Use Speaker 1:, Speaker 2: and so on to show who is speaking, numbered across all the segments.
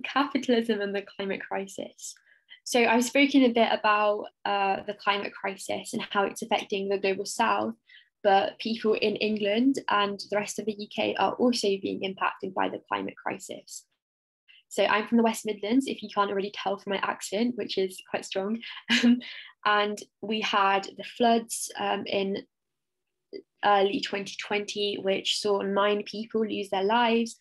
Speaker 1: Capitalism and the climate crisis. So I've spoken a bit about the climate crisis and how it's affecting the global south, but people in England and the rest of the UK are also being impacted by the climate crisis. So I'm from the West Midlands, if you can't already tell from my accent, which is quite strong. And we had the floods in early 2020, which saw 9 people lose their lives.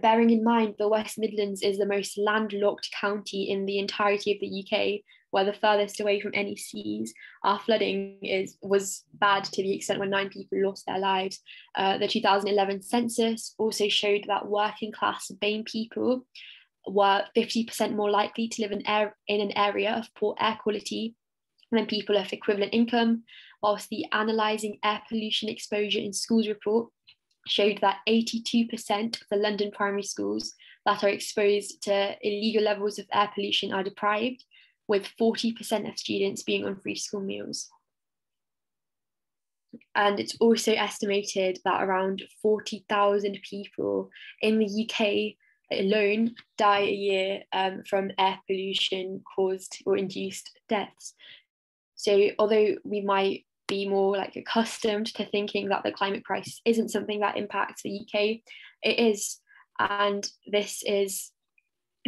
Speaker 1: Bearing in mind, the West Midlands is the most landlocked county in the entirety of the UK, where the furthest away from any seas. Our flooding was bad to the extent where 9 people lost their lives. The 2011 census also showed that working class BAME people were 50% more likely to live in an area of poor air quality than people of equivalent income, whilst the Analysing Air Pollution Exposure in Schools report showed that 82% of the London primary schools that are exposed to illegal levels of air pollution are deprived, with 40% of students being on free school meals. And it's also estimated that around 40,000 people in the UK alone die a year from air pollution caused or induced deaths. So although we might be more like accustomed to thinking that the climate crisis isn't something that impacts the UK, it is. And this is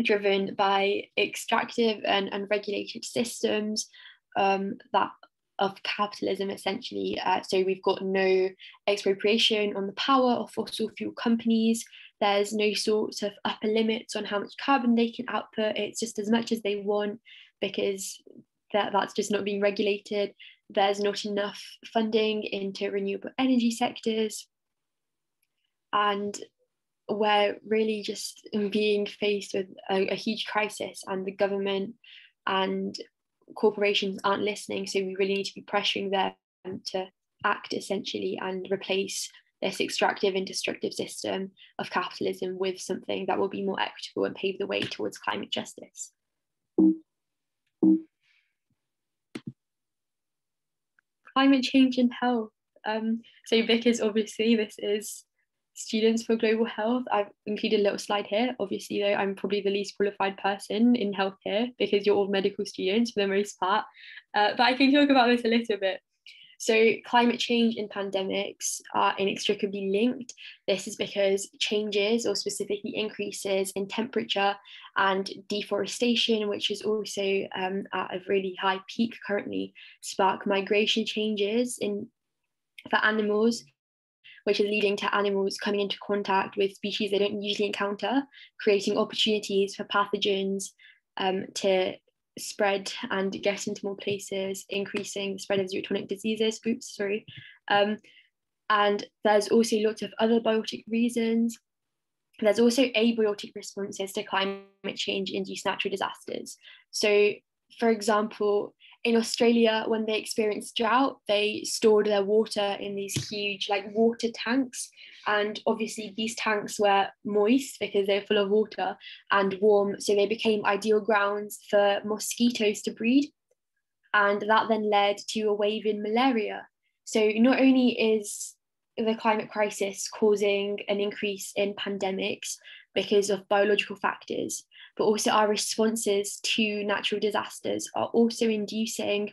Speaker 1: driven by extractive and unregulated systems that of capitalism, essentially. So we've got no expropriation on the power of fossil fuel companies. There's no sort of upper limits on how much carbon they can output. It's just as much as they want, because that's just not being regulated. There's not enough funding into renewable energy sectors. And we're really just being faced with a huge crisis, and the government and corporations aren't listening. So we really need to be pressuring them to act, essentially, and replace this extractive and destructive system of capitalism with something that will be more equitable and pave the way towards climate justice. Climate change and health. So because obviously this is Students for Global Health, I've included a little slide here. Obviously though, I'm probably the least qualified person in healthcare because you're all medical students for the most part, but I can talk about this a little bit. So climate change and pandemics are inextricably linked. This is because changes, or specifically increases in temperature and deforestation, which is also at a really high peak currently, spark migration changes for animals, which is leading to animals coming into contact with species they don't usually encounter, creating opportunities for pathogens to spread and get into more places, increasing the spread of zootonic diseases. And there's also lots of other biotic reasons. There's also abiotic responses to climate change-induced natural disasters. So, for example, in Australia, when they experienced drought, they stored their water in these huge water tanks. And obviously these tanks were moist because they're full of water and warm. So they became ideal grounds for mosquitoes to breed. And that then led to a wave in malaria. So not only is the climate crisis causing an increase in pandemics because of biological factors, but also our responses to natural disasters are also inducing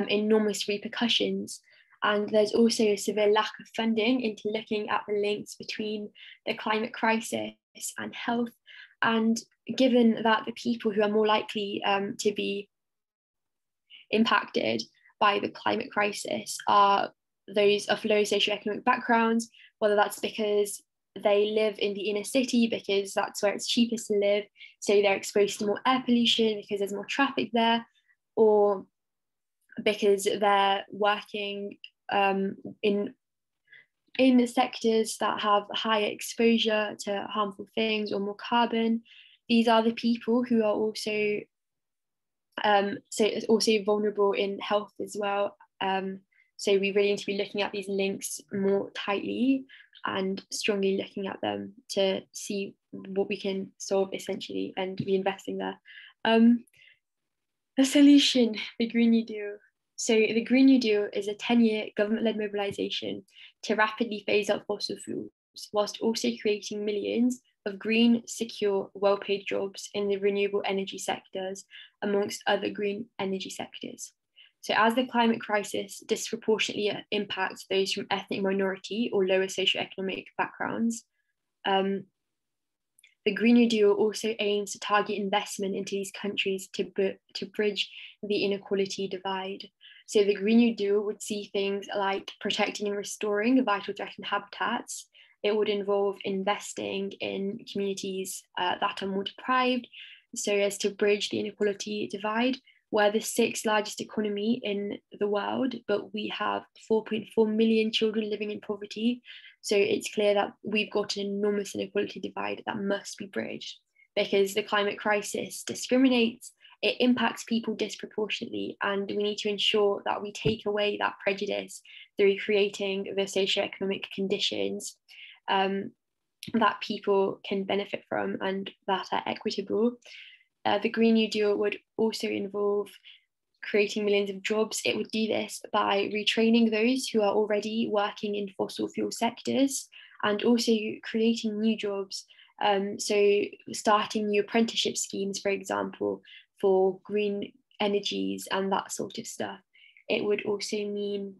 Speaker 1: enormous repercussions. And there's also a severe lack of funding into looking at the links between the climate crisis and health. And given that the people who are more likely to be impacted by the climate crisis are those of low socioeconomic backgrounds, whether that's because they live in the inner city because that's where it's cheapest to live, so they're exposed to more air pollution because there's more traffic there, or because they're working in sectors that have higher exposure to harmful things or more carbon. These are the people who are also vulnerable in health as well. So we really need to be looking at these links more tightly and strongly looking at them to see what we can solve, essentially, and be investing there. The solution, the Green New Deal. So the Green New Deal is a 10-year government-led mobilisation to rapidly phase out fossil fuels, whilst also creating millions of green, secure, well-paid jobs in the renewable energy sectors, amongst other green energy sectors. So as the climate crisis disproportionately impacts those from ethnic minority or lower socioeconomic backgrounds, the Green New Deal also aims to target investment into these countries to bridge the inequality divide. So the Green New Deal would see things like protecting and restoring vital threatened habitats. It would involve investing in communities that are more deprived, so as to bridge the inequality divide. We're the sixth largest economy in the world, but we have 4.4 million children living in poverty. So it's clear that we've got an enormous inequality divide that must be bridged, because the climate crisis discriminates, it impacts people disproportionately, and we need to ensure that we take away that prejudice through creating the socioeconomic conditions that people can benefit from and that are equitable. The Green New Deal would also involve creating millions of jobs. It would do this by retraining those who are already working in fossil fuel sectors and also creating new jobs. So starting new apprenticeship schemes, for example, for green energies and that sort of stuff. It would also mean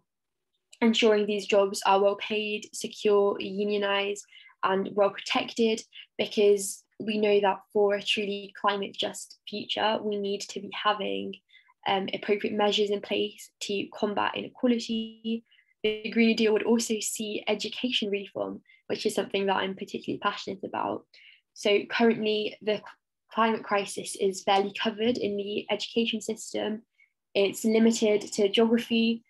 Speaker 1: ensuring these jobs are well paid, secure, unionized, and well protected, because we know that for a truly climate just future, we need to be having appropriate measures in place to combat inequality. The Green New Deal would also see education reform, which is something that I'm particularly passionate about. So currently, the climate crisis is barely covered in the education system. It's limited to geography,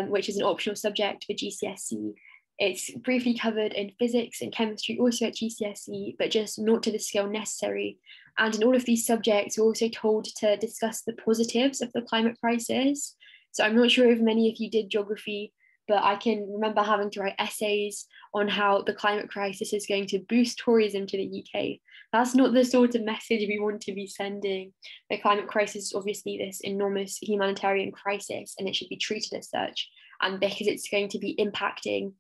Speaker 1: which is an optional subject for GCSE. It's briefly covered in physics and chemistry, also at GCSE, but just not to the scale necessary. And in all of these subjects, we're also told to discuss the positives of the climate crisis. So I'm not sure if many of you did geography, but I can remember having to write essays on how the climate crisis is going to boost tourism to the UK. That's not the sort of message we want to be sending. The climate crisis is obviously this enormous humanitarian crisis, and it should be treated as such. And because it's going to be impacting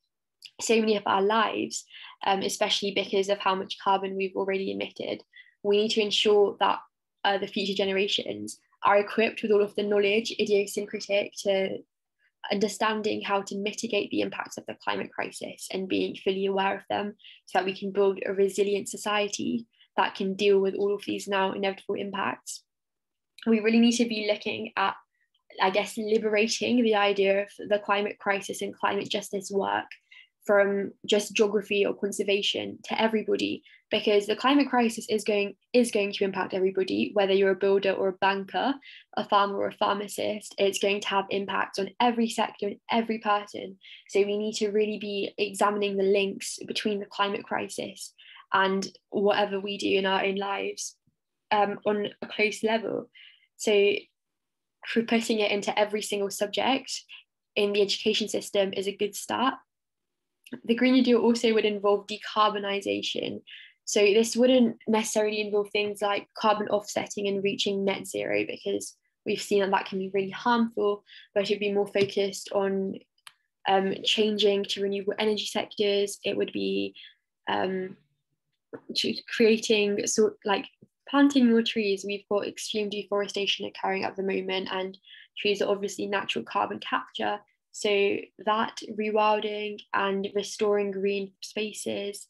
Speaker 1: so many of our lives, especially because of how much carbon we've already emitted, we need to ensure that the future generations are equipped with all of the knowledge idiosyncratic to understanding how to mitigate the impacts of the climate crisis and being fully aware of them, so that we can build a resilient society that can deal with all of these now inevitable impacts. We really need to be looking at, I guess, liberating the idea of the climate crisis and climate justice work from just geography or conservation to everybody, because the climate crisis is going to impact everybody, whether you're a builder or a banker, a farmer or a pharmacist. It's going to have impacts on every sector and every person. So we need to really be examining the links between the climate crisis and whatever we do in our own lives on a close level. So putting it into every single subject in the education system is a good start. The Green New Deal also would involve decarbonisation. So this wouldn't necessarily involve things like carbon offsetting and reaching net zero, because we've seen that can be really harmful, but it'd be more focused on changing to renewable energy sectors. It would be creating planting more trees. We've got extreme deforestation occurring at the moment, and trees are obviously natural carbon capture. So that rewilding and restoring green spaces.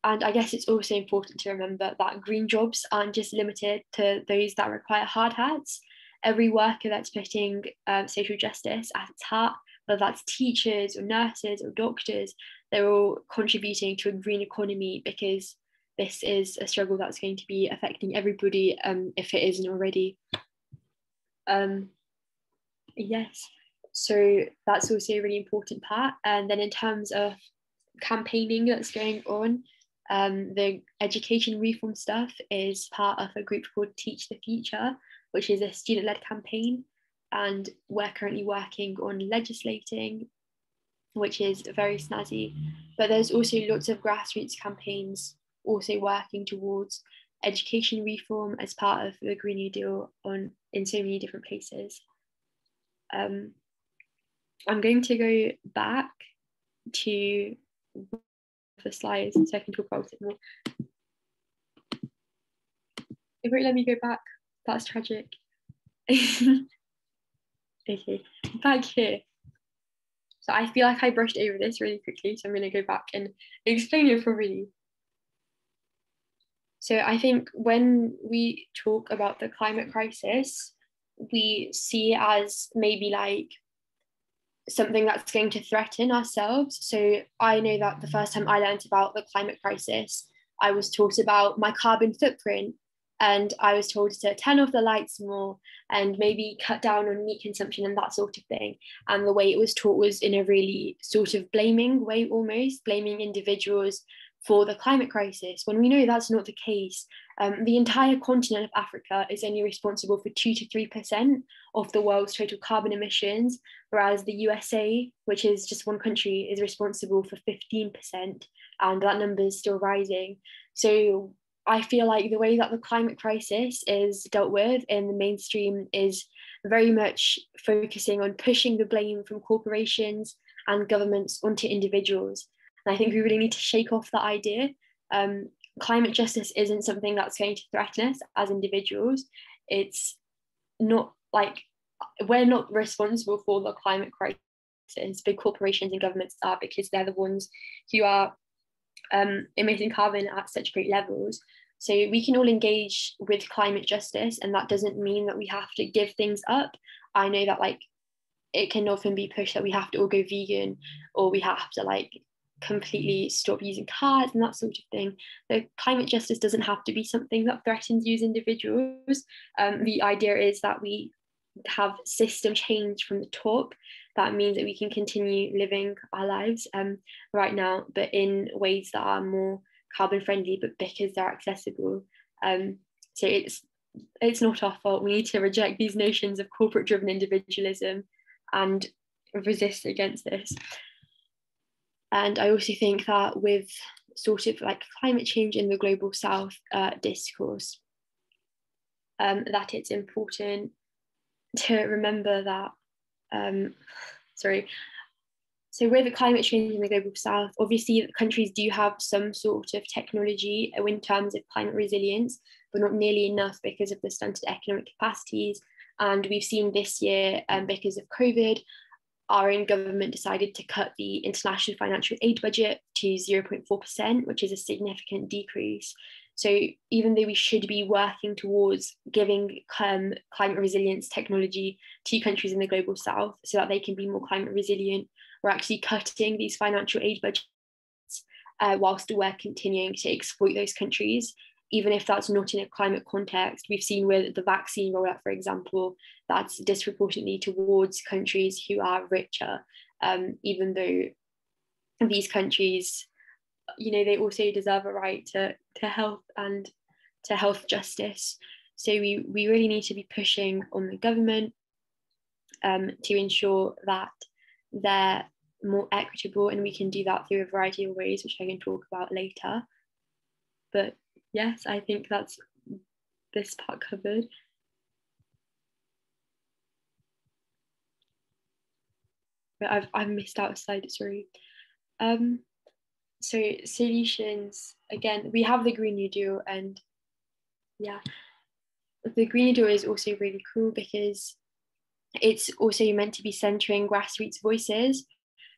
Speaker 1: And I guess it's also important to remember that green jobs aren't just limited to those that require hard hats. Every worker that's putting social justice at its heart, whether that's teachers or nurses or doctors, they're all contributing to a green economy, because this is a struggle that's going to be affecting everybody if it isn't already. Yes. So that's also a really important part. And then in terms of campaigning that's going on, the education reform stuff is part of a group called Teach the Future, which is a student-led campaign. And we're currently working on legislating, which is very snazzy. But there's also lots of grassroots campaigns also working towards education reform as part of the Green New Deal in so many different places. I'm going to go back to the slides so I can talk about it more. It won't let me go back. That's tragic. Okay, back here. So I feel like I brushed over this really quickly, so I'm going to go back and explain it properly. So I think when we talk about the climate crisis, we see it as maybe like something that's going to threaten ourselves. So I know that the first time I learned about the climate crisis, I was taught about my carbon footprint, and I was told to turn off the lights more and maybe cut down on meat consumption and that sort of thing. And the way it was taught was in a really sort of blaming way, almost blaming individuals for the climate crisis, when we know that's not the case. The entire continent of Africa is only responsible for 2 to 3% of the world's total carbon emissions, whereas the USA, which is just one country, is responsible for 15%, and that number is still rising. So I feel like the way that the climate crisis is dealt with in the mainstream is very much focusing on pushing the blame from corporations and governments onto individuals. And I think we really need to shake off that idea. Climate justice isn't something that's going to threaten us as individuals. It's not like we're not responsible for the climate crisis. Big corporations and governments are, because they're the ones who are emitting carbon at such great levels. So we can all engage with climate justice, and that doesn't mean that we have to give things up. I know that like it can often be pushed that we have to all go vegan, or we have to like completely stop using cars and that sort of thing. The climate justice doesn't have to be something that threatens you as individuals. The idea is that we have system change from the top. That means that we can continue living our lives right now, but in ways that are more carbon friendly, but because they're accessible. So it's not our fault. We need to reject these notions of corporate driven individualism and resist against this. And I also think that with sort of like climate change in the global south discourse, that it's important to remember that, so with the climate change in the global south, obviously countries do have some sort of technology in terms of climate resilience, but not nearly enough because of the stunted economic capacities. And we've seen this year, because of COVID, our own government decided to cut the international financial aid budget to 0.4%, which is a significant decrease. So even though we should be working towards giving climate resilience technology to countries in the global south so that they can be more climate resilient, we're actually cutting these financial aid budgets whilst we're continuing to exploit those countries, even if that's not in a climate context. We've seen with the vaccine rollout, for example, that's disproportionately towards countries who are richer, even though these countries, you know, they also deserve a right to health and to health justice. So we really need to be pushing on the government to ensure that they're more equitable, and we can do that through a variety of ways, which I can talk about later. But yes, I think that's this part covered. But I've missed out a slide, sorry. So solutions, again, we have the Green New Deal, and yeah, the Green New Deal is also really cool because it's also meant to be centering grassroots voices.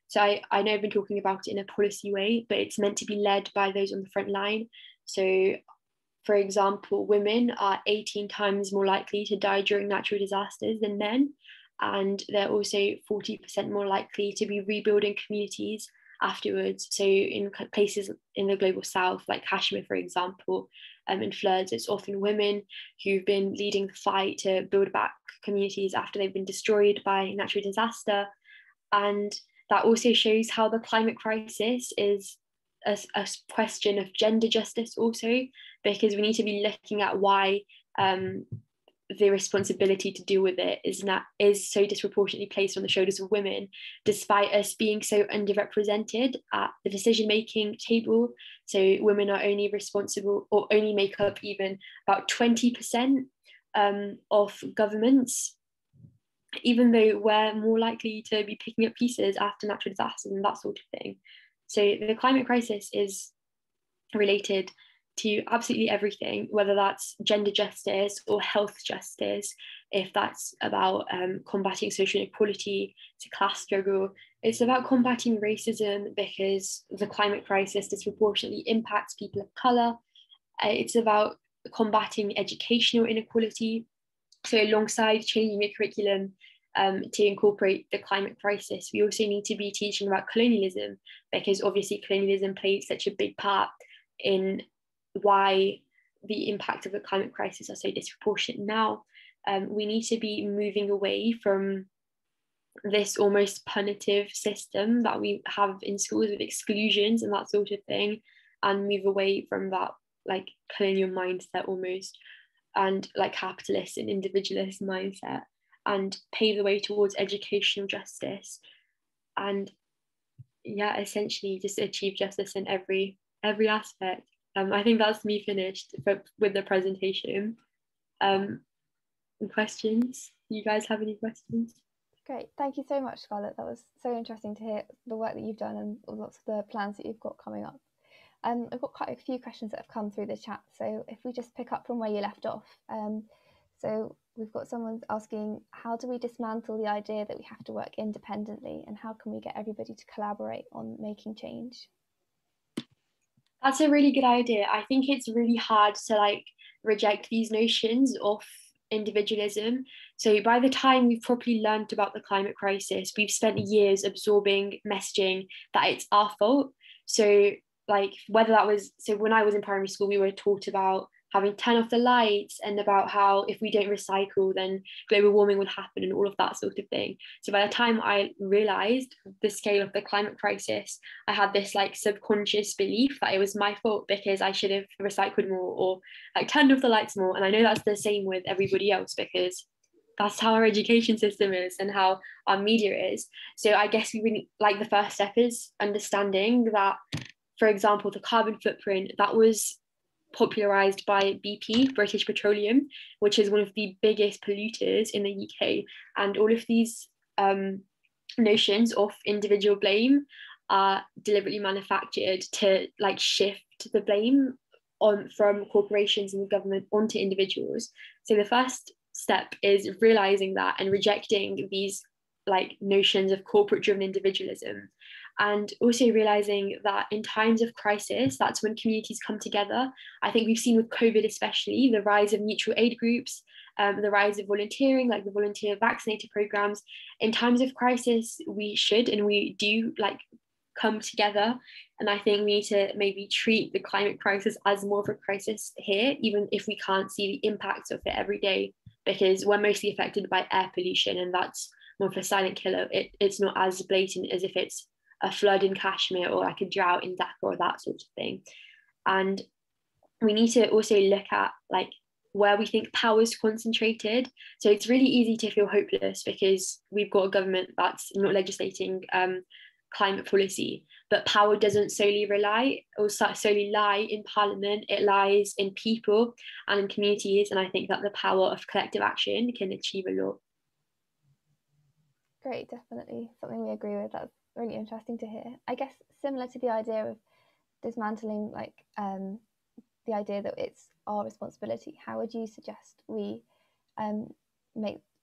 Speaker 1: So I know I've been talking about it in a policy way, but it's meant to be led by those on the front line. So for example, women are 18 times more likely to die during natural disasters than men, and they're also 40% more likely to be rebuilding communities afterwards. So in places in the global south, like Kashmir, for example, in floods, it's often women who've been leading the fight to build back communities after they've been destroyed by natural disaster. And that also shows how the climate crisis is a question of gender justice also, because we need to be looking at why the responsibility to deal with it is so disproportionately placed on the shoulders of women, despite us being so underrepresented at the decision-making table. So women are only responsible, or only make up even about 20% of governments, even though we're more likely to be picking up pieces after natural disasters and that sort of thing. So the climate crisis is related to absolutely everything, whether that's gender justice or health justice, if that's about combating social inequality, to class struggle. It's about combating racism because the climate crisis disproportionately impacts people of colour. It's about combating educational inequality. So alongside changing the curriculum to incorporate the climate crisis, we also need to be teaching about colonialism, because obviously colonialism played such a big part in why the impact of the climate crisis are so disproportionate now. We need to be moving away from this almost punitive system that we have in schools with exclusions and that sort of thing, and move away from that like colonial mindset almost, and like capitalist and individualist mindset, and pave the way towards educational justice, and yeah, essentially just achieve justice in every aspect. I think that's me finished with the presentation. Questions? You guys have any questions?
Speaker 2: Great, thank you so much, Scarlett. That was so interesting to hear the work that you've done and lots of the plans that you've got coming up. I've got quite a few questions that have come through the chat, so if we just pick up from where you left off. So we've got someone asking, how do we dismantle the idea that we have to work independently, and how can we get everybody to collaborate on making change?
Speaker 1: That's a really good idea. I think it's really hard to like reject these notions of individualism. So by the time we've properly learned about the climate crisis, we've spent years absorbing messaging that it's our fault. So like whether that was, so when I was in primary school, we were taught about having turn off the lights and about how if we don't recycle, then global warming would happen and all of that sort of thing. So by the time I realized the scale of the climate crisis, I had this like subconscious belief that it was my fault because I should have recycled more or like turned off the lights more. And I know that's the same with everybody else because that's how our education system is and how our media is. So I guess we really, like the first step is understanding that, for example, the carbon footprint that was popularized by BP, British Petroleum, which is one of the biggest polluters in the UK. And all of these notions of individual blame are deliberately manufactured to like shift the blame on from corporations and the government onto individuals. So the first step is realizing that and rejecting these like notions of corporate driven individualism, and also realizing that in times of crisis, that's when communities come together. I think we've seen with COVID especially the rise of mutual aid groups, the rise of volunteering, like the volunteer vaccinator programs. In times of crisis, we should and we do like come together. And I think we need to maybe treat the climate crisis as more of a crisis here, even if we can't see the impacts of it every day, because we're mostly affected by air pollution, and that's more of a silent killer. It's not as blatant as if it's a flood in Kashmir or like a drought in Dhaka or that sort of thing. And we need to also look at like where we think power is concentrated. So it's really easy to feel hopeless because we've got a government that's not legislating climate policy, but power doesn't solely lie in parliament. It lies in people and in communities, and I think that the power of collective action can achieve a lot.
Speaker 2: Great, definitely something we agree with. That's really interesting to hear. I guess similar to the idea of dismantling like the idea that it's our responsibility, how would you suggest we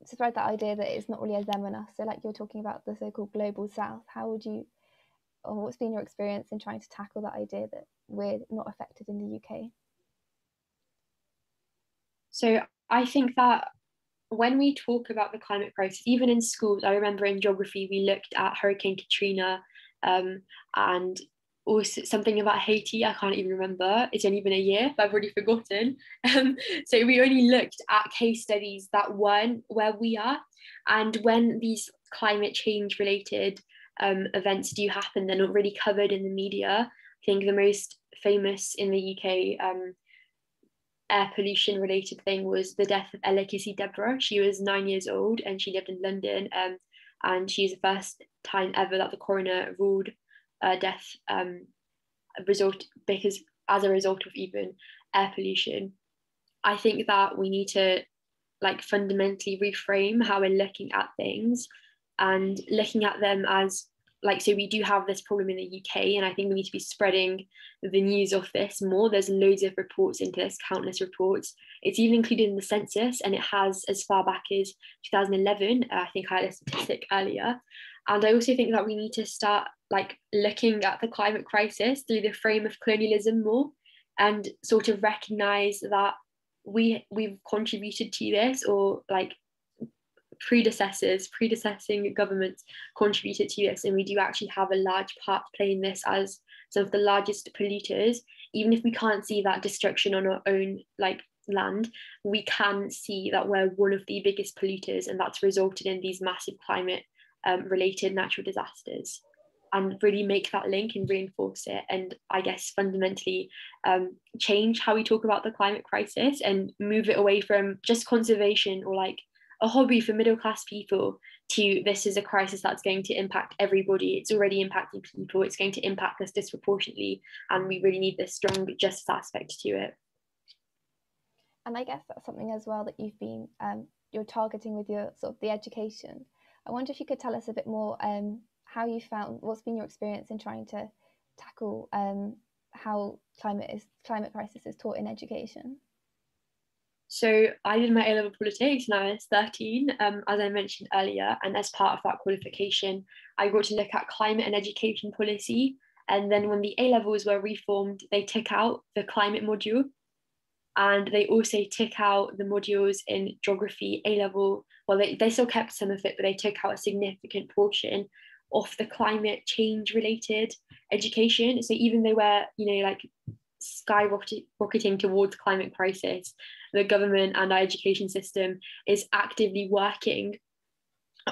Speaker 2: spread that idea that it's not really a them and us? So like you're talking about the so-called global south, how would you, or what's been your experience in trying to tackle that idea that we're not affected in the UK?
Speaker 1: So I think that when we talk about the climate crisis, even in schools, I remember in geography, we looked at Hurricane Katrina and also something about Haiti. I can't even remember. It's only been a year, but I've already forgotten. So we only looked at case studies that weren't where we are. And when these climate change related events do happen, they're not really covered in the media. I think the most famous in the UK air pollution related thing was the death of Ella Kissy Deborah. She was 9 years old and she lived in London, and she's the first time ever that the coroner ruled death because as a result of even air pollution. I think that we need to like fundamentally reframe how we're looking at things and looking at them as like, so we do have this problem in the UK, and I think we need to be spreading the news of this more. There's loads of reports into this, countless reports. It's even included in the census, and it has as far back as 2011. I think I had a statistic earlier. And I also think that we need to start like looking at the climate crisis through the frame of colonialism more, and sort of recognize that we've contributed to this, or like predecessing governments contributed to this, and we do actually have a large part to play in this as some of the largest polluters. Even if we can't see that destruction on our own like land, we can see that we're one of the biggest polluters, and that's resulted in these massive climate related natural disasters, and really make that link and reinforce it, and I guess fundamentally change how we talk about the climate crisis, and move it away from just conservation or like a hobby for middle class people to this is a crisis that's going to impact everybody. It's already impacting people, it's going to impact us disproportionately, and we really need this strong justice aspect to it.
Speaker 2: And I guess that's something as well that you've been you're targeting with your sort of the education. I wonder if you could tell us a bit more how you found, what's been your experience in trying to tackle how climate crisis is taught in education.
Speaker 1: So I did my A-level politics when I was 13, as I mentioned earlier, and as part of that qualification, I got to look at climate and education policy. And then when the A-levels were reformed, they took out the climate module, and they also took out the modules in geography A-level. Well, they still kept some of it, but they took out a significant portion of the climate change related education. So even though we're, like skyrocketing towards climate crisis, the government and our education system is actively working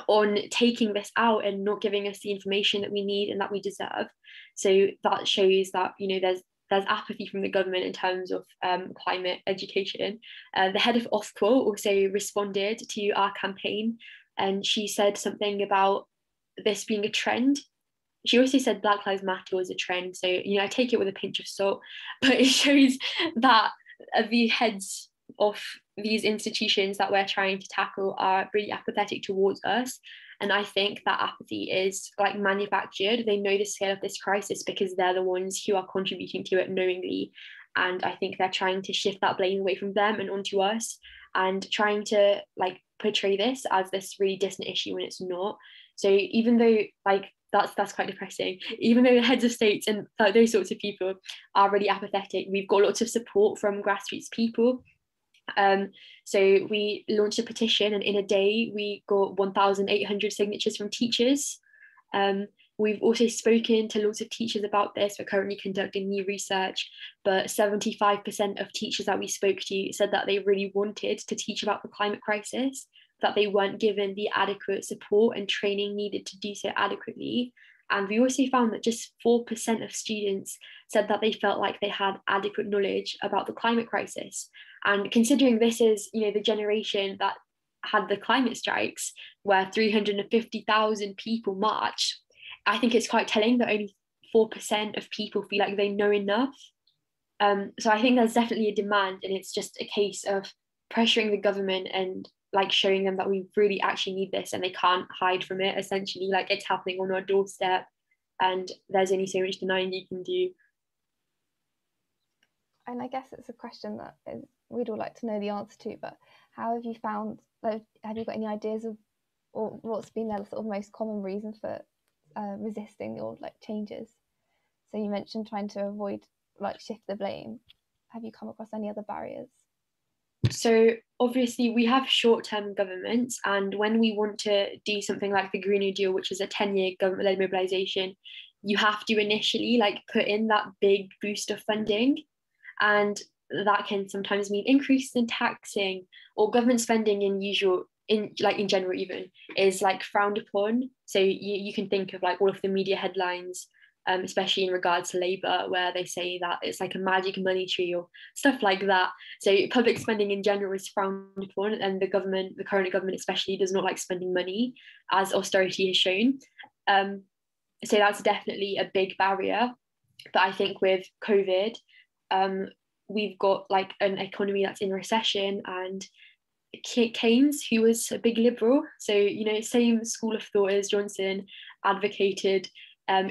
Speaker 1: on taking this out and not giving us the information that we need and that we deserve. So that shows that there's apathy from the government in terms of climate education. The head of Ofqual also responded to our campaign, and she said something about this being a trend. She also said Black Lives Matter was a trend. So, I take it with a pinch of salt, but it shows that the heads of these institutions that we're trying to tackle are really apathetic towards us. And I think that apathy is like manufactured. They know the scale of this crisis because they're the ones who are contributing to it knowingly. And I think they're trying to shift that blame away from them and onto us, and trying to like portray this as this really distant issue when it's not. So even though like that's quite depressing, even though the heads of states and those sorts of people are really apathetic, we've got lots of support from grassroots people. So we launched a petition, and in a day we got 1,800 signatures from teachers. We've also spoken to lots of teachers about this. We're currently conducting new research, but 75% of teachers that we spoke to said that they really wanted to teach about the climate crisis, that they weren't given the adequate support and training needed to do so adequately. And we also found that just 4% of students said that they felt like they had adequate knowledge about the climate crisis. And considering this is, the generation that had the climate strikes where 350,000 people marched, I think it's quite telling that only 4% of people feel like they know enough. So I think there's definitely a demand, and it's just a case of pressuring the government and like showing them that we really actually need this, and they can't hide from it. Essentially, like it's happening on our doorstep, and there's only so much denying you can do.
Speaker 2: And I guess it's a question that we'd all like to know the answer to, but how have you found, have you got any ideas of, or what's been the sort of most common reason for resisting or like changes? So you mentioned trying to avoid like shift the blame. Have you come across any other barriers?
Speaker 1: So obviously we have short-term governments, and when we want to do something like the Green New Deal, which is a 10-year government-led mobilisation, you have to initially like put in that big boost of funding, and that can sometimes mean increases in taxing, or government spending in general even is like frowned upon. So you can think of like all of the media headlines, especially in regards to Labour, where they say that it's like a magic money tree or stuff like that. So public spending in general is frowned upon, and the current government especially, does not like spending money, as austerity has shown. So that's definitely a big barrier. But I think with COVID, we've got like an economy that's in recession, and Keynes, who was a big liberal, so same school of thought as Johnson, advocated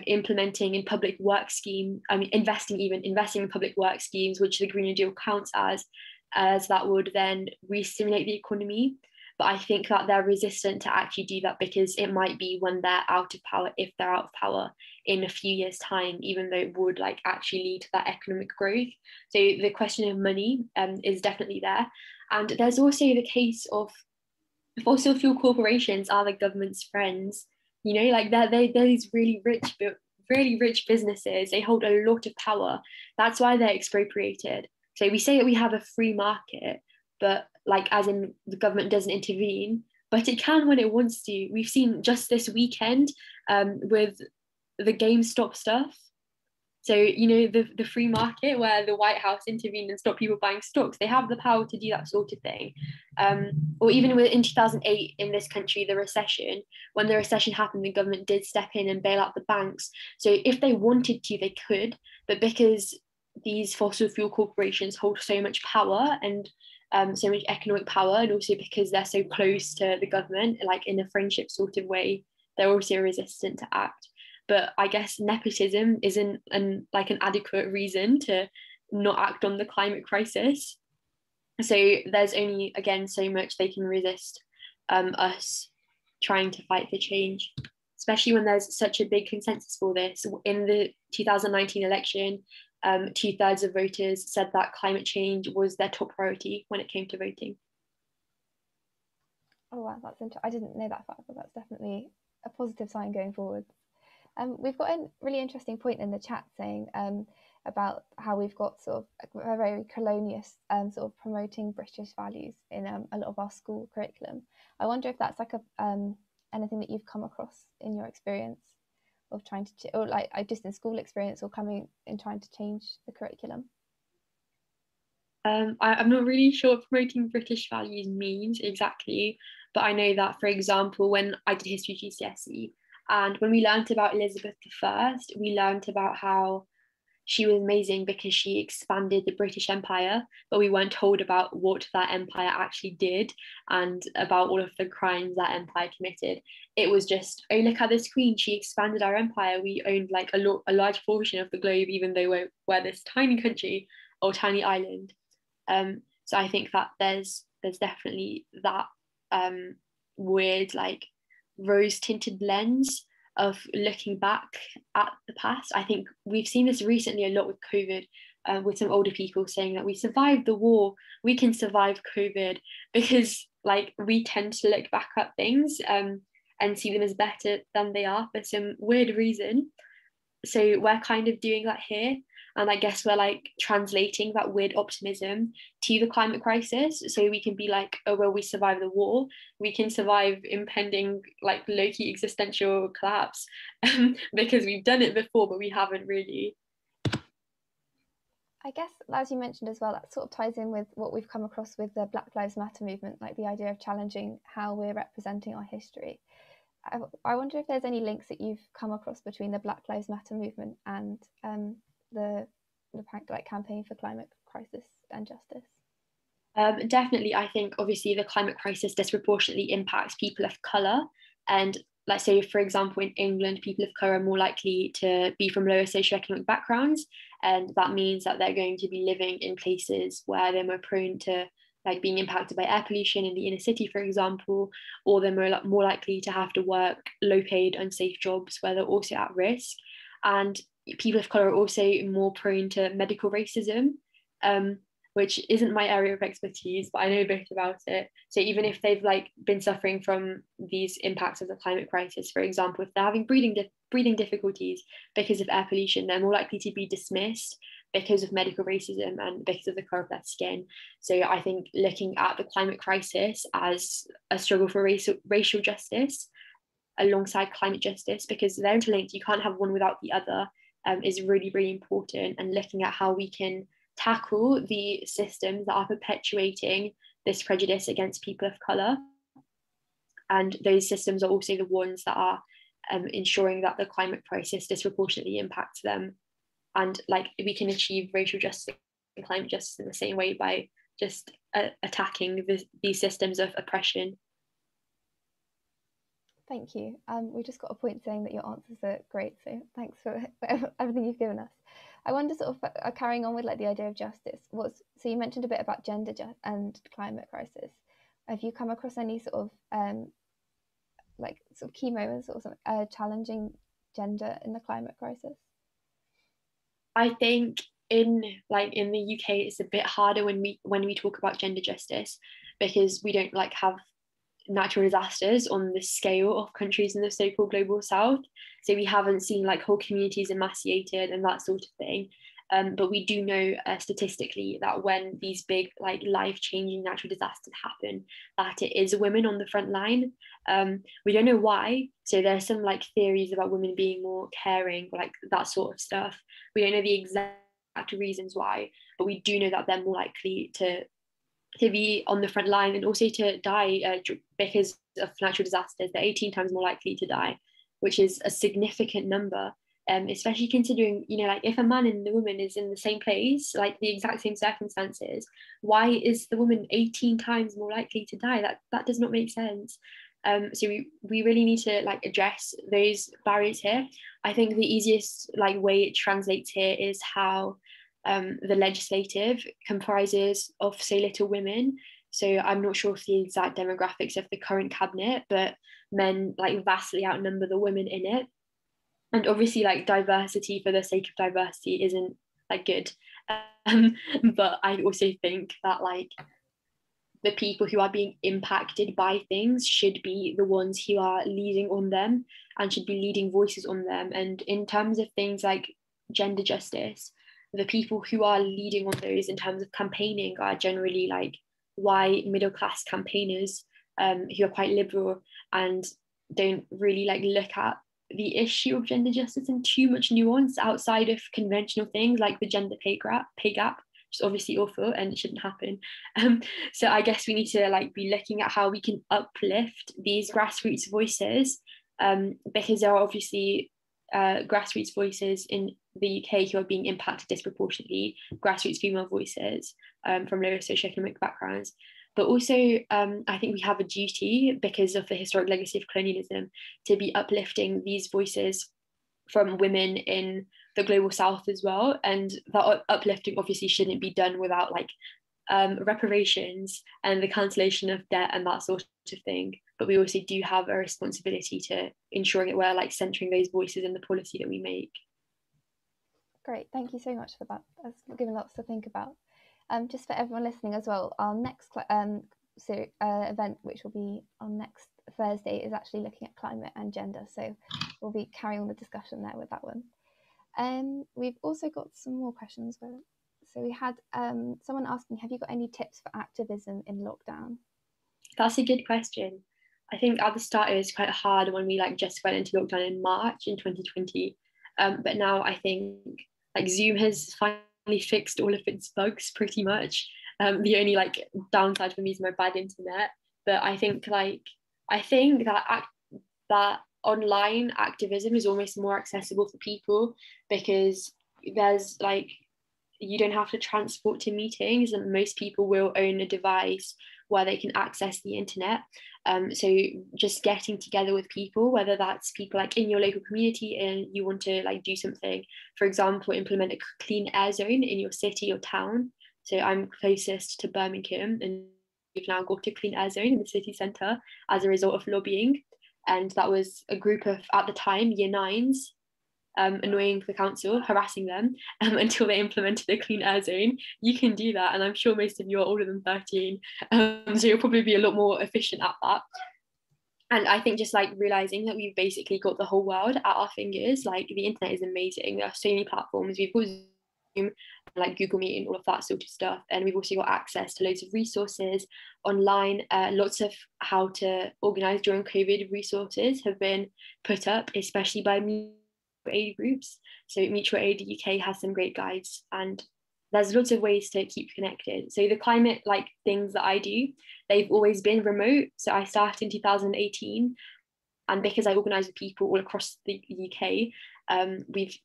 Speaker 1: implementing in public work scheme, investing in public work schemes, which the Green New Deal counts as that would then re-stimulate the economy. But I think that they're resistant to actually do that because it might be when they're out of power, if they're out of power in a few years' time, even though it would like actually lead to that economic growth. So the question of money is definitely there. And there's also the case of fossil fuel corporations are the government's friends. You know, like they're these really rich businesses. They hold a lot of power. That's why they're expropriated. So we say that we have a free market, but like as in the government doesn't intervene, but it can when it wants to. We've seen just this weekend with the GameStop stuff. So, you know, the free market where the White House intervened and stopped people buying stocks, they have the power to do that sort of thing. Or even in 2008 in this country, the recession, when the recession happened, the government did step in and bail out the banks. So if they wanted to, they could, but because these fossil fuel corporations hold so much power and so much economic power, and also because they're so close to the government, like in a friendship sort of way, they're also resistant to act. But I guess nepotism isn't an adequate reason to not act on the climate crisis. So there's only, again, so much they can resist us trying to fight for change, especially when there's such a big consensus for this. In the 2019 election, 2/3 of voters said that climate change was their top priority when it came to voting.
Speaker 2: Oh wow, that's interesting. I didn't know that fact, but that's definitely a positive sign going forward. We've got a really interesting point in the chat saying about how we've got sort of a very colonialist sort of promoting British values in a lot of our school curriculum. I wonder if that's like anything that you've come across in your experience of trying to, or like just in school experience or coming and trying to change the curriculum.
Speaker 1: I'm not really sure what promoting British values means exactly, but I know that, for example, when I did history GCSE, and when we learned about Elizabeth I, we learned about how she was amazing because she expanded the British Empire, but we weren't told about what that empire actually did and about all of the crimes that empire committed. It was just, oh, look at this queen, she expanded our empire. We owned like a large portion of the globe, even though we're this tiny country or tiny island. So I think that there's definitely that weird like rose-tinted lens of looking back at the past. I think we've seen this recently a lot with COVID, with some older people saying that we survived the war, we can survive COVID, because like we tend to look back at things and see them as better than they are for some weird reason. So we're kind of doing that here. And I guess we're like translating that weird optimism to the climate crisis. So we can be like, oh, well, we survived the war. We can survive impending like low-key existential collapse because we've done it before, but we haven't really.
Speaker 2: I guess, as you mentioned as well, that sort of ties in with what we've come across with the Black Lives Matter movement, like the idea of challenging how we're representing our history. I wonder if there's any links that you've come across between the Black Lives Matter movement and the like campaign for climate crisis and justice.
Speaker 1: Definitely, I think obviously the climate crisis disproportionately impacts people of colour, and let's say, for example, in England, people of colour are more likely to be from lower socioeconomic backgrounds, and that means that they're going to be living in places where they're more prone to like being impacted by air pollution in the inner city, for example, or they're more likely to have to work low-paid, unsafe jobs where they're also at risk. And people of colour are also more prone to medical racism, which isn't my area of expertise, but I know a bit about it. So even if they've like been suffering from these impacts of the climate crisis, for example, if they're having breathing difficulties because of air pollution, they're more likely to be dismissed because of medical racism and because of the colour of their skin. So I think looking at the climate crisis as a struggle for racial justice alongside climate justice, because they're interlinked, you can't have one without the other, is really, really important. And looking at how we can tackle the systems that are perpetuating this prejudice against people of colour. And those systems are also the ones that are ensuring that the climate crisis disproportionately impacts them. And like we can achieve racial justice and climate justice in the same way by just attacking these systems of oppression.
Speaker 2: Thank you. We just got a point saying that your answers are great, so thanks for everything you've given us. I wonder, sort of carrying on with like the idea of justice. So you mentioned a bit about gender and climate crisis. Have you come across any sort of like sort of key moments or something challenging gender in the climate crisis?
Speaker 1: I think in the UK it's a bit harder when we talk about gender justice, because we don't like have natural disasters on the scale of countries in the so-called global south, so we haven't seen like whole communities emaciated and that sort of thing. But we do know statistically that when these big like life-changing natural disasters happen, that it is women on the front line. We don't know why, so there's some like theories about women being more caring, like that sort of stuff. We don't know the exact reasons why, but we do know that they're more likely to be on the front line and also to die because of natural disasters. They're 18 times more likely to die, which is a significant number. Especially considering, you know, like if a man and the woman is in the same place, like the exact same circumstances, why is the woman 18 times more likely to die? That does not make sense. So we really need to like address those barriers here. I think the easiest like way it translates here is how the legislative comprises of so little women. So I'm not sure of the exact demographics of the current cabinet, but men like vastly outnumber the women in it. And obviously like diversity for the sake of diversity isn't like good. But I also think that like the people who are being impacted by things should be the ones who are leading on them and should be leading voices on them. And in terms of things like gender justice, the people who are leading on those in terms of campaigning are generally like white middle class campaigners who are quite liberal and don't really like look at the issue of gender justice in too much nuance outside of conventional things like the gender pay gap, which is obviously awful and it shouldn't happen. So I guess we need to like be looking at how we can uplift these grassroots voices, because there are obviously grassroots voices in the UK who are being impacted disproportionately, grassroots female voices from lower socioeconomic backgrounds. But also, I think we have a duty, because of the historic legacy of colonialism, to be uplifting these voices from women in the global south as well. And that uplifting obviously shouldn't be done without like reparations and the cancellation of debt and that sort of thing. But we also do have a responsibility to ensuring that we're like centering those voices in the policy that we make.
Speaker 2: Great, thank you so much for that. That's given lots to think about. Just for everyone listening as well, our next event, which will be on next Thursday, is actually looking at climate and gender. So we'll be carrying on the discussion there with that one. We've also got some more questions. So we had someone asking, have you got any tips for activism in lockdown?
Speaker 1: That's a good question. I think at the start it was quite hard when we like just went into lockdown in March in 2020. But now I think like Zoom has finally fixed all of its bugs pretty much. The only like downside for me is my bad internet. But I think that online activism is almost more accessible for people, because there's like you don't have to transport to meetings, and most people will own a device where they can access the internet. So just getting together with people, whether that's people like in your local community and you want to like do something, for example, implement a clean air zone in your city or town. So I'm closest to Birmingham, and we've now got a clean air zone in the city centre as a result of lobbying. And that was a group of, at the time, year nines, annoying the council, harassing them until they implemented a clean air zone. You can do that, and I'm sure most of you are older than 13, so you'll probably be a lot more efficient at that. And I think just like realizing that we've basically got the whole world at our fingers. Like the internet is amazing. There are so many platforms. We've got Zoom, like Google Meet and all of that sort of stuff. And we've also got access to loads of resources online. Lots of how to organise during COVID resources have been put up, especially by mutual aid groups. So Mutual Aid UK has some great guides, and there's lots of ways to keep connected. So the climate like things that I do, they've always been remote. So I started in 2018, and because I organise with people all across the UK, we've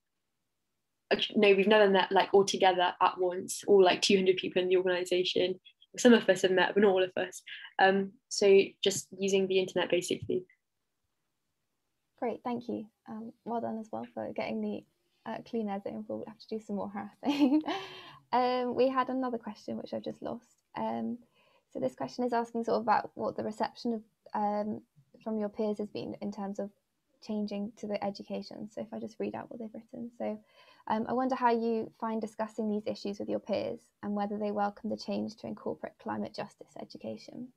Speaker 1: never met like all together at once, all like 200 people in the organisation. Some of us have met, but not all of us. So just using the internet basically.
Speaker 2: Great, thank you. Well done as well for getting the clean air zone. We'll have to do some more harassing. We had another question which I've just lost. So this question is asking sort of about what the reception of from your peers has been in terms of changing to the education. So if I just read out what they've written. So I wonder how you find discussing these issues with your peers and whether they welcome the change to incorporate climate justice education.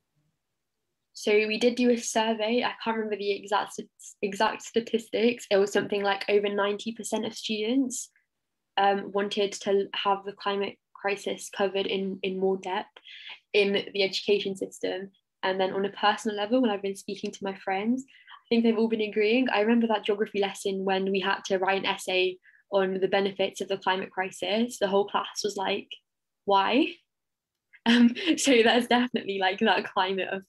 Speaker 1: So we did do a survey. I can't remember the exact statistics. It was something like over 90% of students wanted to have the climate crisis covered in more depth in the education system. And then on a personal level, when I've been speaking to my friends, I think they've all been agreeing. I remember that geography lesson when we had to write an essay on the benefits of the climate crisis. The whole class was like, why? So there's definitely like that climate of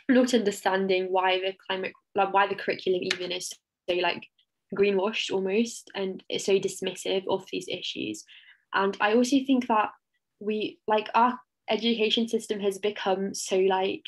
Speaker 1: not understanding why the climate, like why the curriculum even is so like greenwashed almost, and is so dismissive of these issues. And I also think that we like our education system has become so like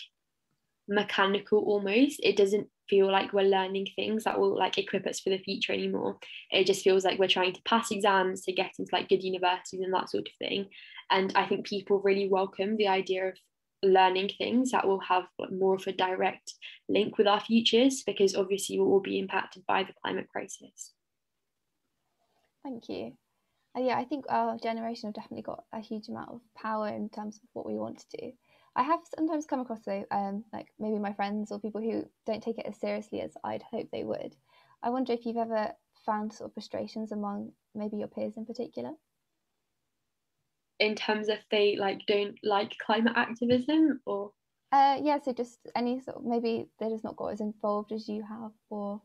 Speaker 1: mechanical almost. It doesn't feel like we're learning things that will like equip us for the future anymore. It just feels like we're trying to pass exams to get into like good universities and that sort of thing. And I think people really welcome the idea of learning things that will have more of a direct link with our futures, because obviously we'll all be impacted by the climate crisis.
Speaker 2: Thank you. Yeah, I think our generation have definitely got a huge amount of power in terms of what we want to do. I have sometimes come across though, like maybe my friends or people who don't take it as seriously as I'd hope they would. I wonder if you've ever found sort of frustrations among maybe your peers in particular.
Speaker 1: In terms of they like don't like climate activism, or
Speaker 2: yeah, so just any sort of, maybe they're just not got as involved as you have, or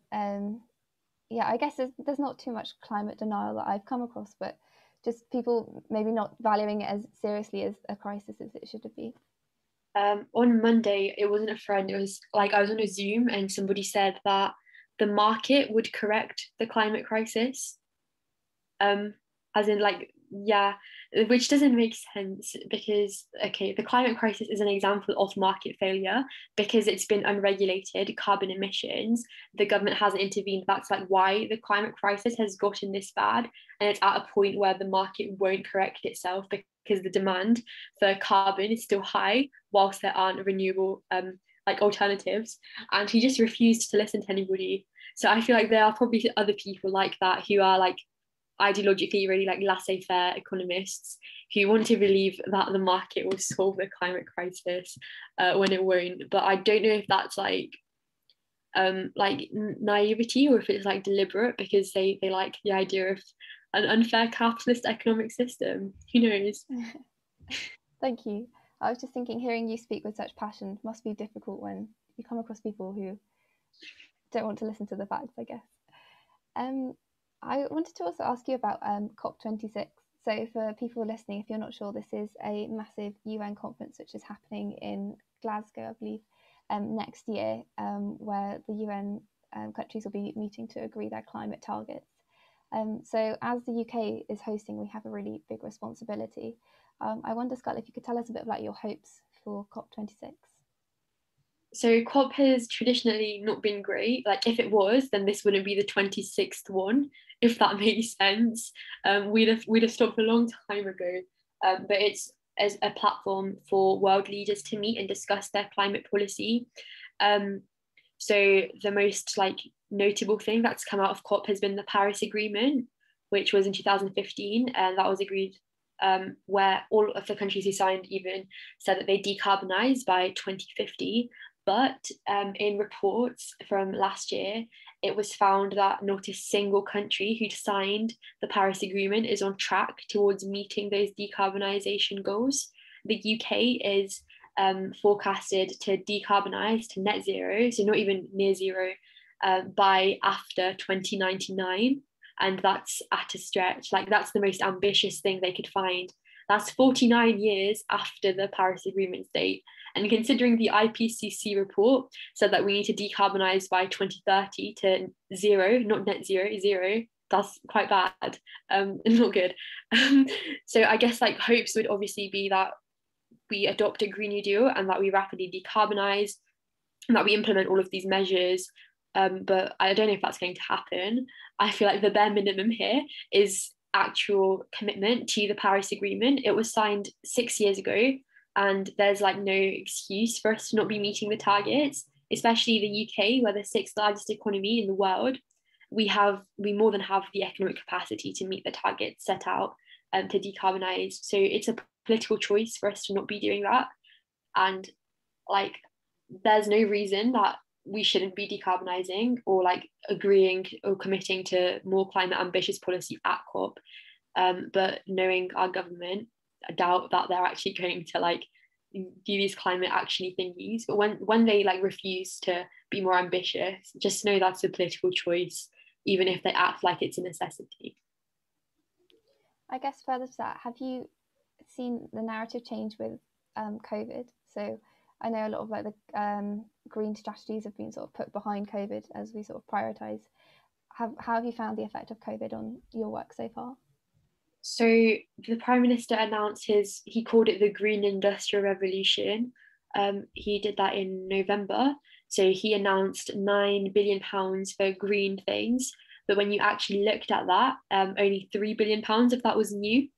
Speaker 2: yeah, I guess there's not too much climate denial that I've come across, but just people maybe not valuing it as seriously as a crisis as it should be.
Speaker 1: On Monday, it wasn't a friend, it was like I was on a Zoom and somebody said that the market would correct the climate crisis. As in like, yeah, which doesn't make sense, because okay, the climate crisis is an example of market failure because it's been unregulated carbon emissions. The government hasn't intervened. That's like why the climate crisis has gotten this bad, and it's at a point where the market won't correct itself because the demand for carbon is still high whilst there aren't renewable like alternatives. And he just refused to listen to anybody. So I feel like there are probably other people like that who are like ideologically really like laissez-faire economists who want to believe that the market will solve the climate crisis when it won't. But I don't know if that's like naivety or if it's like deliberate because they like the idea of an unfair capitalist economic system. Who knows?
Speaker 2: Thank you. I was just thinking, hearing you speak with such passion must be difficult when you come across people who don't want to listen to the facts, I guess. I wanted to also ask you about COP26. So for people listening, if you're not sure, this is a massive UN conference which is happening in Glasgow, I believe, next year, where the UN countries will be meeting to agree their climate targets. So as the UK is hosting, we have a really big responsibility. I wonder, Scarlett, if you could tell us a bit about your hopes for COP26.
Speaker 1: So COP has traditionally not been great. Like if it was, then this wouldn't be the 26th one, if that makes sense. We'd have stopped a long time ago. But it's as a platform for world leaders to meet and discuss their climate policy. So the most like notable thing that's come out of COP has been the Paris Agreement, which was in 2015, and that was agreed where all of the countries who signed even said that they decarbonize by 2050. But in reports from last year, it was found that not a single country who'd signed the Paris Agreement is on track towards meeting those decarbonisation goals. The UK is forecasted to decarbonise to net zero, so not even near zero, by after 2099. And that's at a stretch. Like that's the most ambitious thing they could find. That's 49 years after the Paris Agreement date. And considering the IPCC report said that we need to decarbonise by 2030 to zero, not net zero, zero, that's quite bad, not good. So I guess like hopes would obviously be that we adopt a Green New Deal and that we rapidly decarbonise and that we implement all of these measures but I don't know if that's going to happen. I feel like the bare minimum here is actual commitment to the Paris Agreement. It was signed 6 years ago, and there's like no excuse for us to not be meeting the targets, especially the UK, we're the sixth largest economy in the world. We more than have the economic capacity to meet the targets set out to decarbonize. So it's a political choice for us to not be doing that. And like, there's no reason that we shouldn't be decarbonizing or like agreeing or committing to more climate ambitious policy at COP. But knowing our government, I doubt that they're actually going to like do these climate actiony thingies. But when they like refuse to be more ambitious, just know that's a political choice, even if they act like it's a necessity.
Speaker 2: I guess further to that, have you seen the narrative change with COVID? So I know a lot of like the green strategies have been sort of put behind COVID as we sort of prioritise. How have you found the effect of COVID on your work so far?
Speaker 1: So the Prime Minister announced he called it the Green Industrial Revolution. He did that in November. So he announced £9 billion for green things. But when you actually looked at that, only £3 billion of that was new.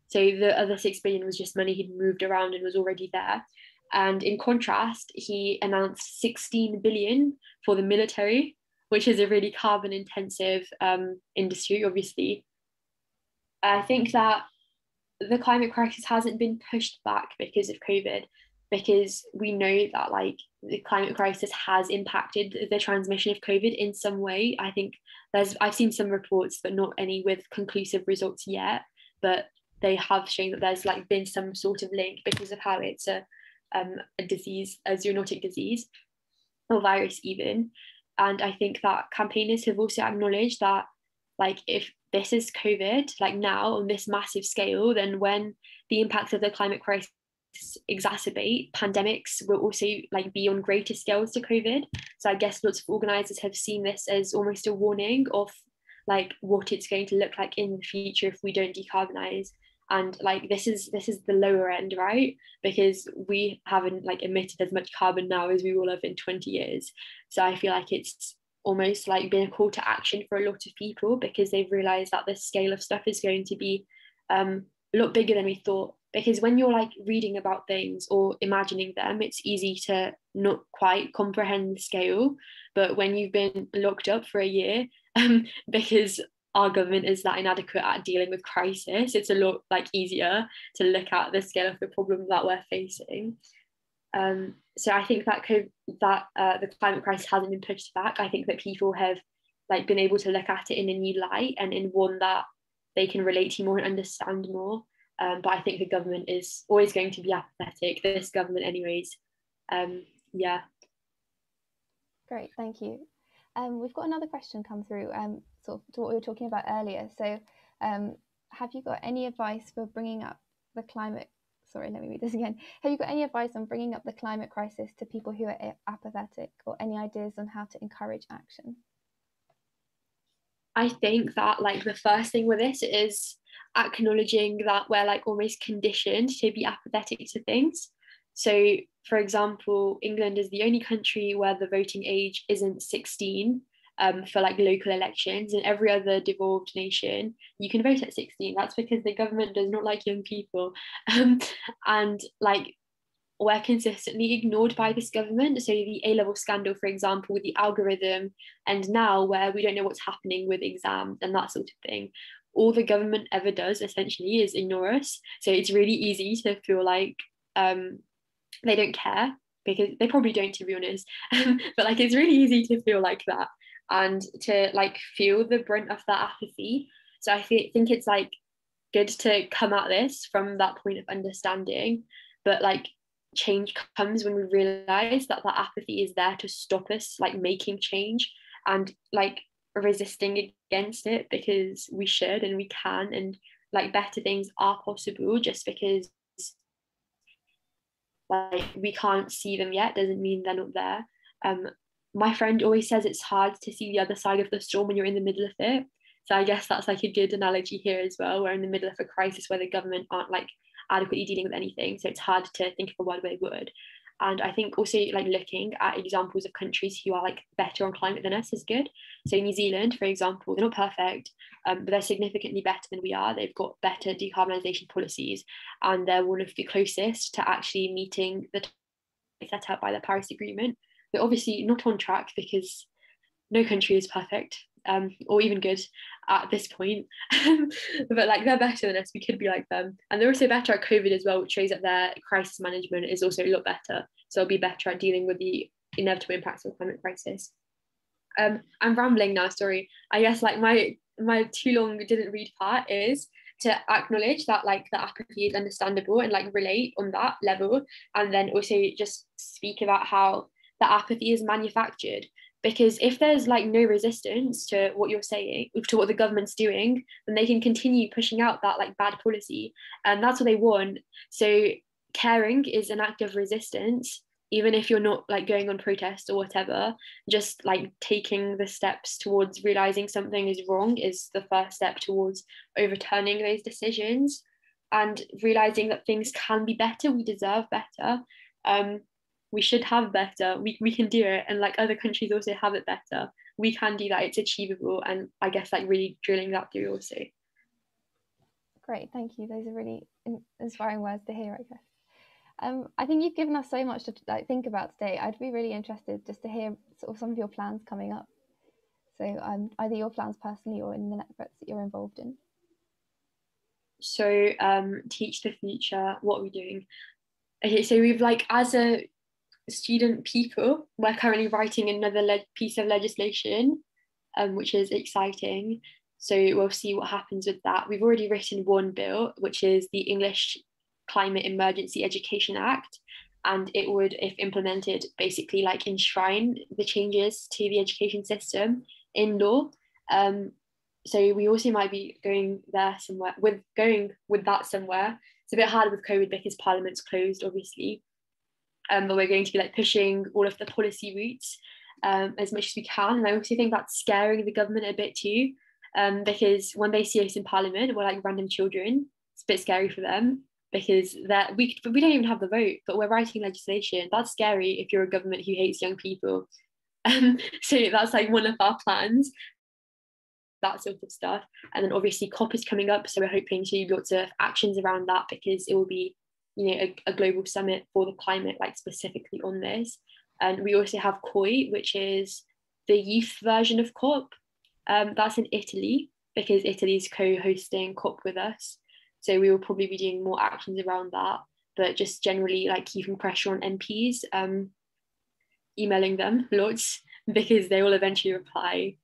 Speaker 1: So the other 6 billion was just money he'd moved around and was already there. And in contrast, he announced 16 billion for the military, which is a really carbon intensive industry, obviously. I think that the climate crisis hasn't been pushed back because of COVID, because we know that like the climate crisis has impacted the transmission of COVID in some way. I think I've seen some reports, but not any with conclusive results yet. But they have shown that there's like been some sort of link because of how it's a disease, a zoonotic disease or virus even. And I think that campaigners have also acknowledged that like if this is COVID, like now on this massive scale, then when the impacts of the climate crisis exacerbate, pandemics will also like be on greater scales to COVID. So I guess lots of organizers have seen this as almost a warning of like what it's going to look like in the future if we don't decarbonize. And like this is the lower end, right? Because we haven't like emitted as much carbon now as we will have in 20 years. So I feel like it's almost like been a call to action for a lot of people because they've realized that the scale of stuff is going to be a lot bigger than we thought. Because when you're like reading about things or imagining them, it's easy to not quite comprehend the scale. But when you've been locked up for a year because our government is that inadequate at dealing with crisis, it's a lot like easier to look at the scale of the problem that we're facing. So I think that the climate crisis hasn't been pushed back. I think that people have like been able to look at it in a new light and in one that they can relate to more and understand more. But I think the government is always going to be apathetic, this government anyways. Yeah.
Speaker 2: Great, thank you. We've got another question come through, sort of to what we were talking about earlier. So have you got any advice for bringing up the climate, sorry, let me read this again. Have you got any advice on bringing up the climate crisis to people who are apathetic, or any ideas on how to encourage action?
Speaker 1: I think that like the first thing with this is acknowledging that we're like almost conditioned to be apathetic to things. So for example, England is the only country where the voting age isn't 16 for like local elections. In every other devolved nation you can vote at 16. That's because the government does not like young people. And like we're consistently ignored by this government. So the A-level scandal, for example, with the algorithm, and now where we don't know what's happening with exams and that sort of thing. All the government ever does essentially is ignore us. So it's really easy to feel like they don't care, because they probably don't, to be honest. But like it's really easy to feel like that and to like feel the brunt of that apathy. So I think it's like good to come at this from that point of understanding, but like change comes when we realize that that apathy is there to stop us like making change and like resisting against it, because we should and we can, and like better things are possible. Just because like we can't see them yet doesn't mean they're not there. My friend always says it's hard to see the other side of the storm when you're in the middle of it. So I guess that's like a good analogy here as well. We're in the middle of a crisis where the government aren't like adequately dealing with anything, so it's hard to think of a word they would. And I think also like looking at examples of countries who are like better on climate than us is good. So New Zealand, for example, they're not perfect, but they're significantly better than we are. They've got better decarbonisation policies, and they're one of the closest to actually meeting the set out by the Paris Agreement. They're obviously not on track because no country is perfect, or even good at this point. But like they're better than us, we could be like them. And they're also better at COVID as well, which shows that their crisis management is also a lot better. So they'll be better at dealing with the inevitable impacts of climate crisis. I'm rambling now, sorry. I guess like my too long didn't read part is to acknowledge that like the apathy is understandable and like relate on that level, and then also just speak about how the apathy is manufactured. Because if there's like no resistance to what you're saying, to what the government's doing, then they can continue pushing out that like bad policy, and that's what they want. So caring is an act of resistance, even if you're not like going on protest or whatever. Just like taking the steps towards realizing something is wrong is the first step towards overturning those decisions and realizing that things can be better. We deserve better. We should have better. We can do it, and like other countries also have it better. We can do that. It's achievable, and I guess like really drilling that through also.
Speaker 2: Great, thank you. Those are really inspiring words to hear, I guess. I think you've given us so much to like think about today. I'd be really interested just to hear sort of some of your plans coming up. So either your plans personally or in the networks that you're involved in.
Speaker 1: So Teach the Future, what are we doing? Okay, so we've like, as a student people, we're currently writing another piece of legislation, which is exciting. So we'll see what happens with that. We've already written one bill, which is the English Climate Emergency Education Act, and it would, if implemented, basically like enshrine the changes to the education system in law. So we also might be going there somewhere with that somewhere. It's a bit hard with COVID because Parliament's closed, obviously. But we're going to be like pushing all of the policy routes as much as we can. And I also think that's scaring the government a bit too, because when they see us in Parliament, we're like random children. It's a bit scary for them because we don't even have the vote, but we're writing legislation. That's scary if you're a government who hates young people. So that's like one of our plans, that sort of stuff. And then obviously COP is coming up, so we're hoping to do lots of actions around that because it will be, you know, a global summit for the climate, like specifically on this. And we also have COI, which is the youth version of COP. That's in Italy because Italy's co-hosting COP with us. So we will probably be doing more actions around that, but just generally like keeping pressure on MPs, emailing them lots because they will eventually reply.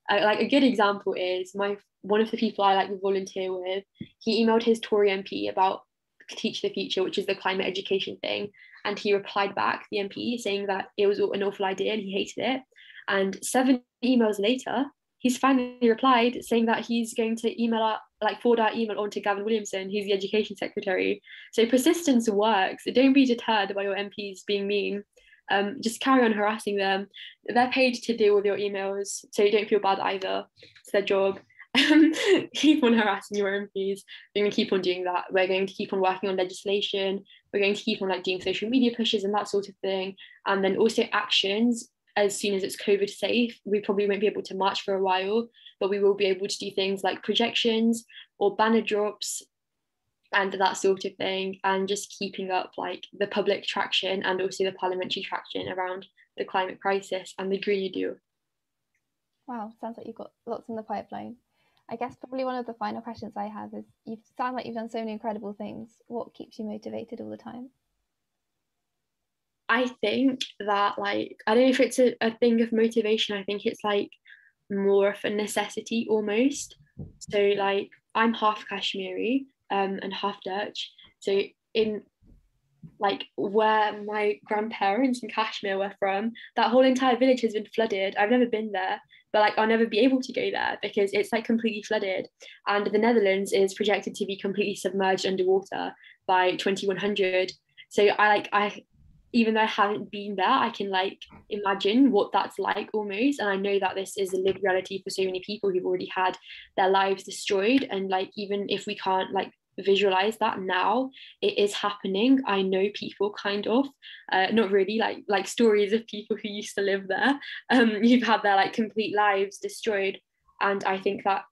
Speaker 1: Like a good example is one of the people I like volunteer with. He emailed his Tory MP about Teach the Future, which is the climate education thing, and he replied back, the MP, saying that it was an awful idea and he hated it. And 7 emails later, he's finally replied saying that he's going to forward our email on to Gavin Williamson, who's the education secretary. So persistence works. Don't be deterred by your MPs being mean. Just carry on harassing them. They're paid to deal with your emails, so don't feel bad either. It's their job. Keep on harassing your MPs. We're going to keep on doing that. We're going to keep on working on legislation. We're going to keep on like doing social media pushes and that sort of thing. And then also actions as soon as it's COVID safe. We probably won't be able to march for a while, but we will be able to do things like projections or banner drops and that sort of thing, and just keeping up like the public traction and also the parliamentary traction around the climate crisis and the Green New Deal.
Speaker 2: Wow, sounds like you've got lots in the pipeline. I guess probably one of the final questions I have is, you sound like you've done so many incredible things. What keeps you motivated all the time?
Speaker 1: I think that like, I don't know if it's a thing of motivation. I think it's like more of a necessity almost. So like I'm half Kashmiri and half Dutch. So in like where my grandparents in Kashmir were from, that whole entire village has been flooded. I've never been there, but like I'll never be able to go there because it's like completely flooded. And the Netherlands is projected to be completely submerged underwater by 2100. So I even though I haven't been there, I can like imagine what that's like almost. And I know that this is a lived reality for so many people who've already had their lives destroyed. And like, even if we can't like visualize that now. It is happening. I know people kind of, not really, like stories of people who used to live there, who've had their like complete lives destroyed. And I think that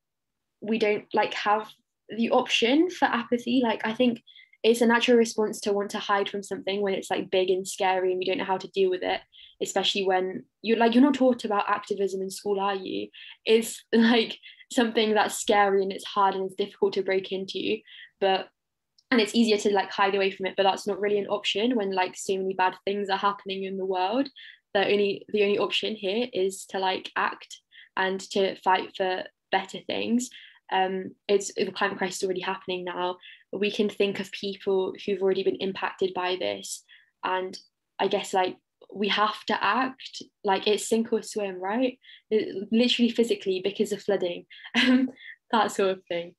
Speaker 1: we don't like have the option for apathy. Like I think it's a natural response to want to hide from something when it's like big and scary and we don't know how to deal with it, especially when you're not taught about activism in school, are you? It's like something that's scary and it's hard and it's difficult to break into, but and it's easier to like hide away from it, but that's not really an option when like so many bad things are happening in the world. The only option here is to like act and to fight for better things. It's the climate crisis is already happening now. We can think of people who've already been impacted by this, and I guess like we have to act. Like it's sink or swim, right? Literally physically because of flooding, that sort of thing.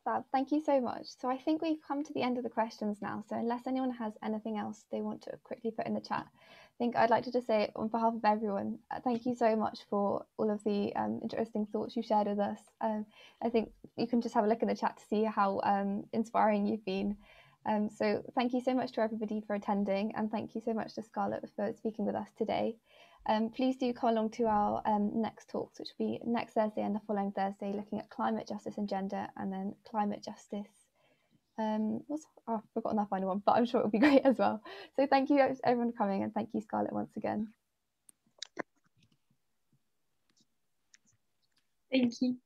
Speaker 2: Fab. Thank you so much. So I think we've come to the end of the questions now. So unless anyone has anything else they want to quickly put in the chat, I think I'd like to just say on behalf of everyone, thank you so much for all of the interesting thoughts you shared with us. I think you can just have a look in the chat to see how inspiring you've been. So thank you so much to everybody for attending, and thank you so much to Scarlett for speaking with us today. Please do come along to our next talks, which will be next Thursday and the following Thursday, looking at climate justice and gender, and then climate justice. I've forgotten that final one, but I'm sure it'll be great as well. So thank you everyone for coming, and thank you Scarlett once again.
Speaker 1: Thank you.